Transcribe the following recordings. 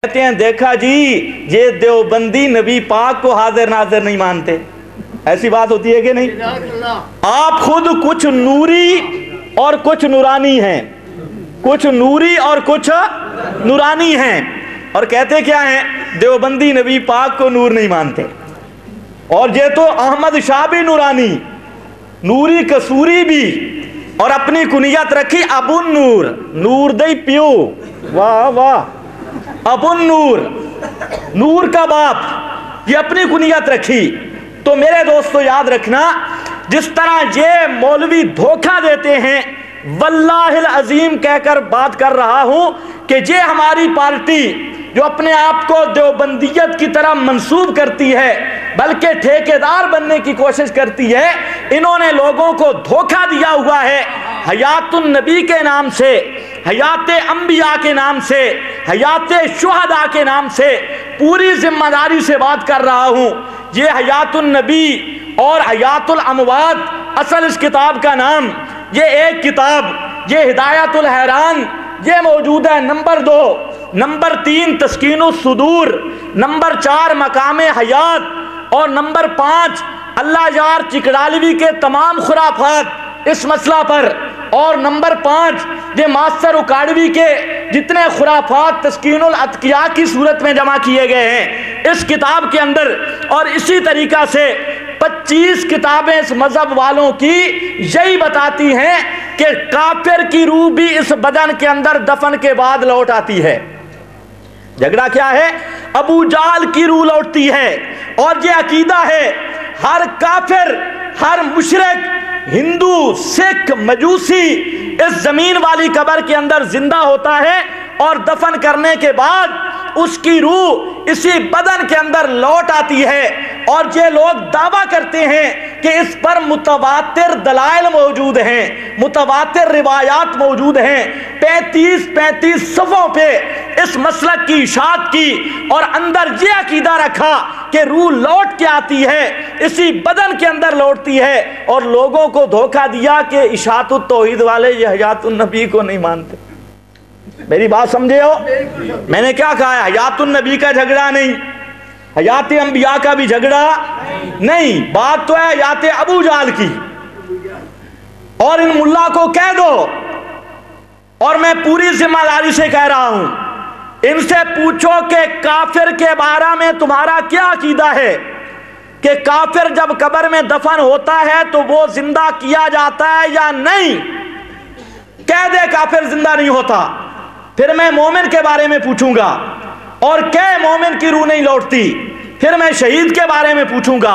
कहते हैं देखा जी ये देवबंदी नबी पाक को हाजिर नाजिर नहीं मानते। ऐसी बात होती है कि नहीं? आप खुद कुछ नूरी और कुछ नूरानी हैं, कुछ नूरी और कुछ नूरानी हैं, और कहते क्या हैं? देवबंदी नबी पाक को नूर नहीं मानते। और ये तो अहमद शाह भी नूरानी, नूरी कसूरी भी, और अपनी कुनियत रखी अबुन नूर, नूर दई पियो। वाह वाह, अबुन नूर, नूर का बाप, ये अपनी कुनियत रखी। तो मेरे दोस्तों याद रखना, जिस तरह ये मौलवी धोखा देते हैं, वल्लाहिल अजीम कहकर बात कर रहा हूं कि ये हमारी पार्टी जो अपने आप को देवबंदियत की तरह मंसूब करती है, बल्कि ठेकेदार बनने की कोशिश करती है, इन्होंने लोगों को धोखा दिया हुआ है। हयातुन नबी के नाम से, हयात अंबिया के नाम से, हयात शुहदा के नाम से पूरी जिम्मेदारी से बात कर रहा हूं। ये हयातुन नबी और हयातुल अमवात असल इस किताब का नाम, ये एक किताब, ये हिदायतुल हैरान, ये मौजूद है नंबर 2, नंबर 3 तस्कीनुस सुदूर, नंबर 4 मकामे हयात, और नंबर 5 अल्लाह यार चिकड़ालवी के तमाम खुराफात इस मसला पर, और नंबर 5 ये मास्टर उकाड़वी के जितने खुराफात तस्कीनुल अतकिया की सूरत में जमा किए गए हैं इस किताब के अंदर। और इसी तरीका से 25 किताबें इस मजहब वालों की यही बताती हैं कि काफिर की रूह भी इस बदन के अंदर दफन के बाद लौट आती है। झगड़ा क्या है? अबू जाल की रूह लौटती है, और ये अकीदा है हर काफिर, हर मुशरिक, हिंदू, सिख, मजूसी इस जमीन वाली कब्र के अंदर जिंदा होता है, और दफन करने के बाद उसकी रूह इसी बदन के अंदर लौट आती है। और ये लोग दावा करते हैं कि इस पर मुतवातिर दलाइल मौजूद हैं, मुतवातिर रिवायात मौजूद हैं। 35 सफ़ों पे इस मसलक की इशाअत की, और अंदर ये अकीदा रखा कि रूह लौट के आती है, इसी बदन के अंदर लौटती है, और लोगों को धोखा दिया कि इशाअतुत तौहीद वाले ये हयातुन नबी को नहीं मानते। मेरी बात समझे हो? मैंने क्या कहा है? हयातुन नबी का झगड़ा नहीं, हयात अंबिया का भी झगड़ा नहीं, बात तो है हयात अबू जाल की। और इन मुल्ला को कह दो, और मैं पूरी जिम्मेदारी से कह रहा हूं, इनसे पूछो कि काफिर के बारे में तुम्हारा क्या अकीदा है, कि काफिर जब कब्र में दफन होता है तो वो जिंदा किया जाता है या नहीं? कह दे काफिर जिंदा नहीं होता। फिर मैं मोमिन के बारे में पूछूंगा, और क्या मोमिन की रूह नहीं लौटती? फिर मैं शहीद के बारे में पूछूंगा,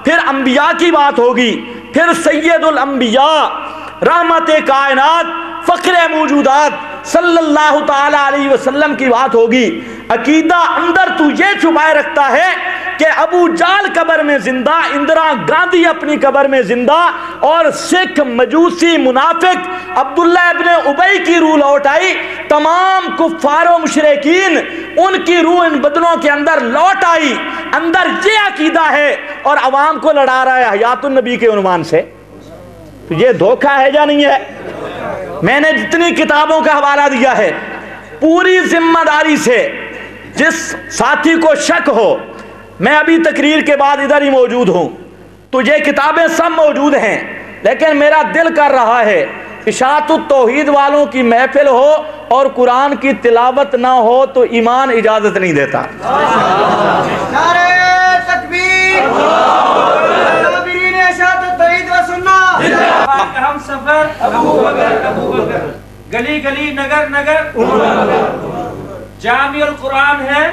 फिर अंबिया की बात होगी, फिर सैयदुल अंबिया, रहमत कायनात, फख्र मौजूदात सल्लल्लाहु ताला अलैहि वसल्लम की बात होगी। अकीदा अंदर तू ये छुपाए रखता है कि अबू जाल कब्र में जिंदा, इंदिरा गांधी अपनी कब्र में जिंदा, और सिख, मजूसी, मुनाफिक अब्दुल्ला इब्ने उबई की रूह लौट आई, तमाम कुफ्फार मुशरिकीन उनकी रूह इन बदनों के अंदर लौट आई। अंदर ये अकीदा है, और अवाम को लड़ा रहा है हयातुन नबी के उन्वान से। तो ये धोखा है या नहीं है? मैंने जितनी किताबों का हवाला दिया है पूरी जिम्मेदारी से, जिस साथी को शक हो, मैं अभी तकरीर के बाद इधर ही मौजूद हूं, तो ये किताबें सब मौजूद हैं, लेकिन मेरा दिल कर रहा है इशाअतुत तौहीद वालों की महफिल हो और कुरान की तिलावत ना हो तो ईमान इजाजत नहीं देता। नारे तकबीर, हम सफर अबू बकर, गली गली नगर नगर जामिउल कुरान है।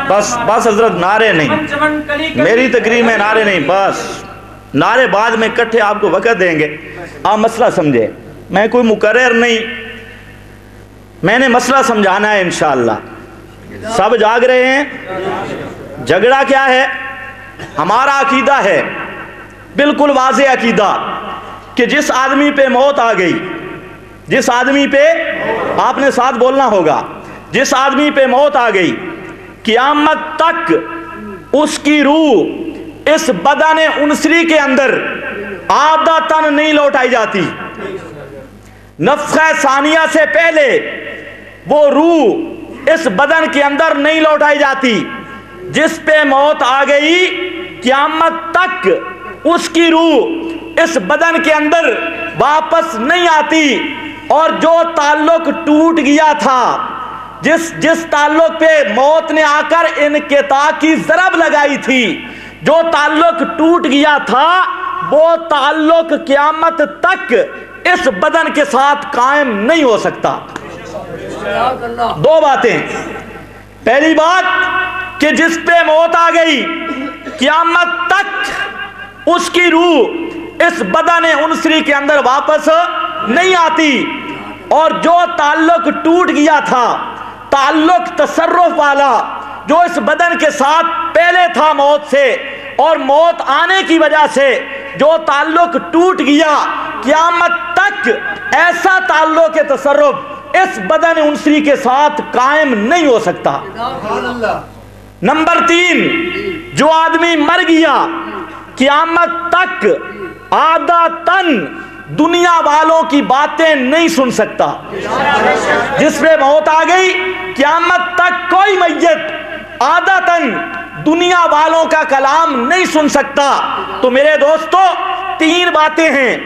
बस बस हजरत, नारे नहीं, मेरी तकरीर में नारे नहीं, बस नारे बाद में इकट्ठे आपको वक़्त देंगे, आप मसला समझे। मैं कोई मुकर्रर नहीं, मैंने मसला समझाना है इंशाअल्लाह। सब जाग रहे हैं? झगड़ा क्या है? हमारा अकीदा है बिल्कुल वाज़े अकीदा कि जिस आदमी पे मौत आ गई, जिस आदमी पे, आपने साथ बोलना होगा, जिस आदमी पे मौत आ गई, क़यामत तक उसकी रूह इस बदन उनसरी के अंदर आदतन नहीं लौटाई जाती। नफ़्ख़े सानिया से पहले वो रूह اس بدن کے اندر نہیں لوٹائی جاتی. جس پہ موت آ گئی قیامت تک اس کی روح اس بدن کے اندر واپس نہیں آتی. اور جو تعلق ٹوٹ گیا تھا، جس تعلق پہ موت نے آ کر انقطاع کی ضرب لگائی تھی، جو تعلق ٹوٹ گیا تھا وہ تعلق قیامت تک اس بدن کے ساتھ قائم نہیں ہو سکتا. دو باتیں. پہلی بات کہ جس پہ موت آ گئی قیامت تک اس کی روح اس بدن انصری کے اندر واپس نہیں آتی. اور جو تعلق ٹوٹ گیا تھا، تعلق تصرف والا جو اس بدن کے ساتھ پہلے تھا موت سے، اور موت آنے کی وجہ سے جو تعلق ٹوٹ گیا، قیامت تک ایسا تعلق تصرف اس بدن انصری کے ساتھ قائم نہیں ہو سکتا. نمبر 3، جو آدمی مر گیا قیامت تک عادتاً دنیا والوں کی باتیں نہیں سن سکتا. جس پہ موت آ گئی قیامت تک کوئی میت عادتاً دنیا والوں کا کلام نہیں سن سکتا. تو میرے دوستو 3 باتیں ہیں.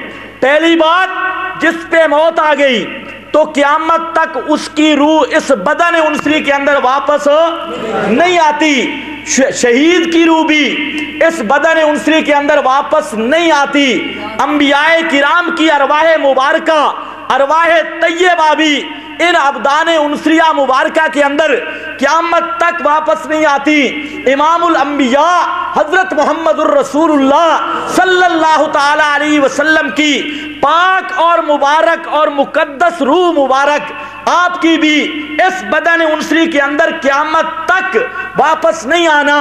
پہلی بات، جس پہ موت آ گئی تو قیامت تک اس کی روح اس بدن انصری کے اندر واپس نہیں آتی. شہید کی روح بھی اس بدن انصری کے اندر واپس نہیں آتی. انبیاء کرام کی ارواح مبارکہ، ارواح طیبہ بھی ان ابدان انصریہ مبارکہ کے اندر قیامت تک واپس نہیں آتی. امام الانبیاء حضرت محمد الرسول اللہ صلی اللہ تعالی علیہ وسلم کی پاک اور مبارک اور مقدس روح مبارک آپ کی بھی اس بدن انصری کے اندر قیامت تک واپس نہیں آنا.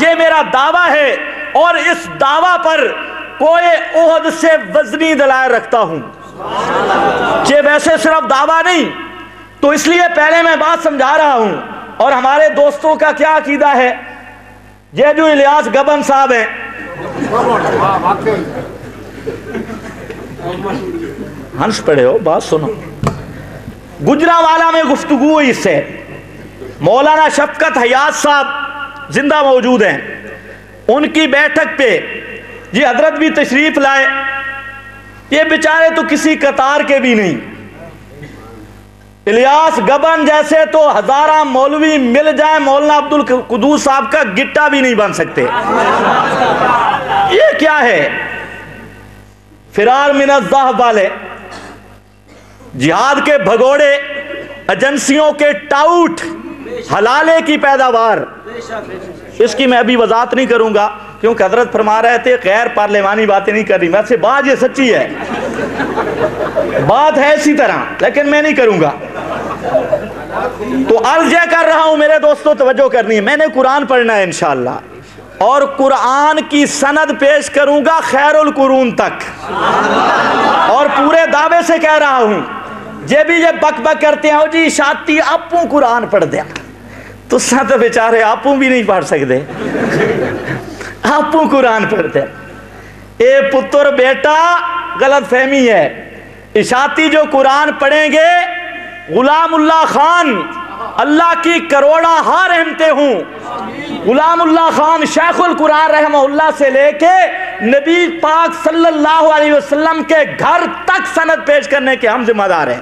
یہ میرا دعویٰ ہے اور اس دعویٰ پر کوئی احد سے وزنی دلائل رکھتا ہوں. یہ ویسے صرف دعویٰ نہیں، تو اس لیے پہلے میں بات سمجھا رہا ہوں. اور ہمارے دوستوں کا کیا عقیدہ ہے، یہ جو الیاس گبن صاحب ہیں، ہنس پڑے ہو، بات سنو. گجرانوالہ میں گفتگو ہوئی اس سے، مولانا شفقت حیات صاحب زندہ موجود ہیں. ان کی بیٹھک پہ یہ حضرت بھی تشریف لائے. یہ بیچارے تو کسی قطار کے بھی نہیں. الیاس گبن جیسے تو ہزارہ مولوی مل جائیں، مولانا عبدالقدوس صاحب کا گٹا بھی نہیں بن سکتے. یہ کیا ہے؟ فرار من الذہب والے، جہاد کے بھگوڑے، ایجنسیوں کے ٹاؤٹ، حلالے کی پیداوار. اس کی میں ابھی وضاحت نہیں کروں گا کیونکہ حضرت فرما رہے تھے غیر پارلیمانی باتیں نہیں کر رہی. میں سے بات یہ سچی ہے، بات ہے اسی طرح، لیکن میں نہیں کروں گا. تو عرض یہ کر رہا ہوں میرے دوستوں، توجہ کرنی ہے. میں نے قرآن پڑھنا ہے انشاءاللہ، اور قرآن کی سند پیش کروں گا خیر القرون تک. اور پورے دعوے سے کہہ رہا ہوں، یہ بھی یہ بک بک کرتے ہیں جی شاتی آپوں قرآن پڑھ دیا. تو ساتھ بیچارے آپوں بھی نہیں پڑھ سکتے، آپوں قرآن پڑھ دیا. اے پتر بیٹا غلط فہمی ہے. اشاعتی جو قرآن پڑھیں گے، غلام اللہ خان، اللہ کی کروڑا ہار رحمتیں ہوں، غلام اللہ خان شیخ القرآن رحمہ اللہ سے لے کے نبی پاک صلی اللہ علیہ وسلم کے گھر تک سند پیش کرنے کے ہم ذمہ دار ہیں.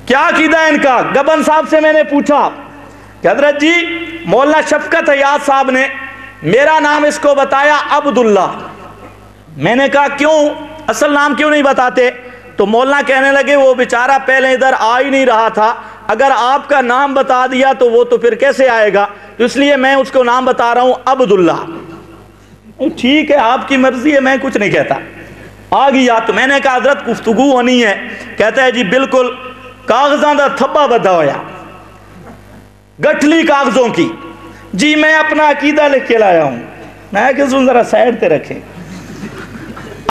کیا عقیدہ ہے ان کا؟ گبن صاحب سے میں نے پوچھا کہ حضرت جی مولانا شفقت حیات صاحب نے میرا نام اس کو بتایا عبداللہ. میں نے کہا کیوں، اصل نام کیوں نہیں بتاتے؟ تو مولانا کہنے لگے وہ بیچارہ پہلے ادھر آ ہی نہیں رہا تھا، اگر آپ کا نام بتا دیا تو وہ تو پھر کیسے آئے گا، تو اس لیے میں اس کو نام بتا رہا ہوں عبداللہ. ٹھیک ہے آپ کی مرضی ہے، میں کچھ نہیں کہتا. آ گیا تو میں نے کہا حضرت گفتگو ہونی ہے. کہتا ہے جی بالکل، کاغذاں دا تھبا بدھا ہویا، گٹھلی کاغذوں کی. جی میں اپنا عقیدہ لکھ کے لایا ہوں. میں کہ ذرا سائڈ تے رکھیں.